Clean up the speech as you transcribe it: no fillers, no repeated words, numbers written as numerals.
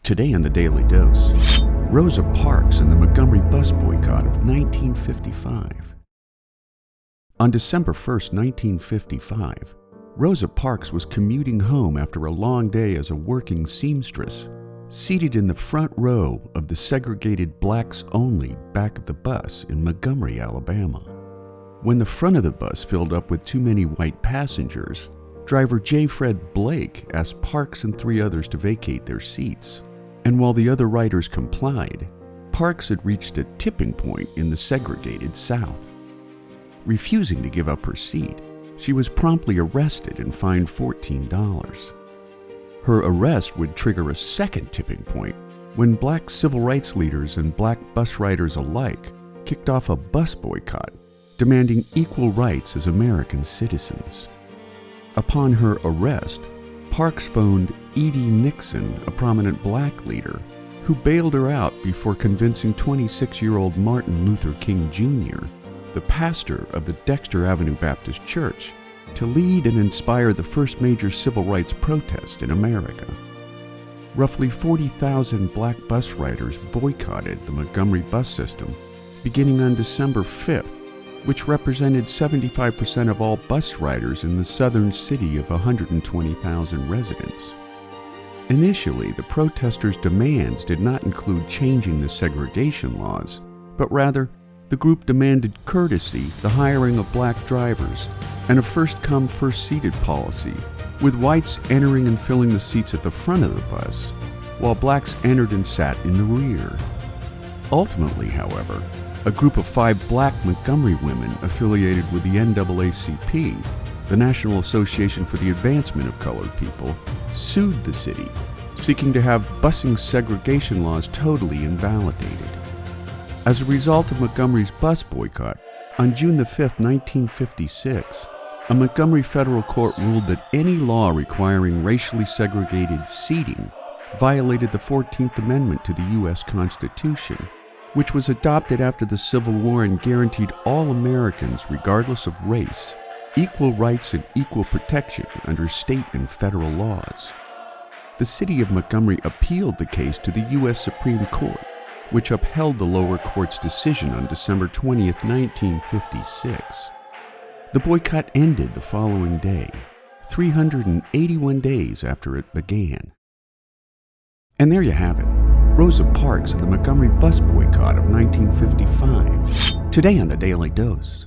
Today on the Daily Dose, Rosa Parks and the Montgomery Bus Boycott of 1955. On December 1, 1955, Rosa Parks was commuting home after a long day as a working seamstress, seated in the front row of the segregated blacks-only back of the bus in Montgomery, Alabama. When the front of the bus filled up with too many white passengers, driver J. Fred Blake asked Parks and three others to vacate their seats. And while the other riders complied, Parks had reached a tipping point in the segregated South. Refusing to give up her seat, she was promptly arrested and fined $14. Her arrest would trigger a second tipping point when black civil rights leaders and black bus riders alike kicked off a bus boycott, demanding equal rights as American citizens. Upon her arrest, Parks phoned Edie Nixon, a prominent black leader, who bailed her out before convincing 26-year-old Martin Luther King Jr., the pastor of the Dexter Avenue Baptist Church, to lead and inspire the first major civil rights protest in America. Roughly 40,000 black bus riders boycotted the Montgomery bus system beginning on December 5th, which represented 75% of all bus riders in the southern city of 120,000 residents. Initially, the protesters' demands did not include changing the segregation laws, but rather, the group demanded courtesy, the hiring of black drivers, and a first-come, first-seated policy, with whites entering and filling the seats at the front of the bus, while blacks entered and sat in the rear. Ultimately, however, a group of 5 black Montgomery women affiliated with the NAACP, the National Association for the Advancement of Colored People, sued the city, seeking to have busing segregation laws totally invalidated. As a result of Montgomery's bus boycott, on June 5, 1956, a Montgomery federal court ruled that any law requiring racially segregated seating violated the 14th Amendment to the U.S. Constitution, which was adopted after the Civil War and guaranteed all Americans, regardless of race, equal rights and equal protection under state and federal laws. The city of Montgomery appealed the case to the U.S. Supreme Court, which upheld the lower court's decision on December 20, 1956. The boycott ended the following day, 381 days after it began. And there you have it. Rosa Parks and the Montgomery Bus Boycott of 1955. Today on the Daily Dose.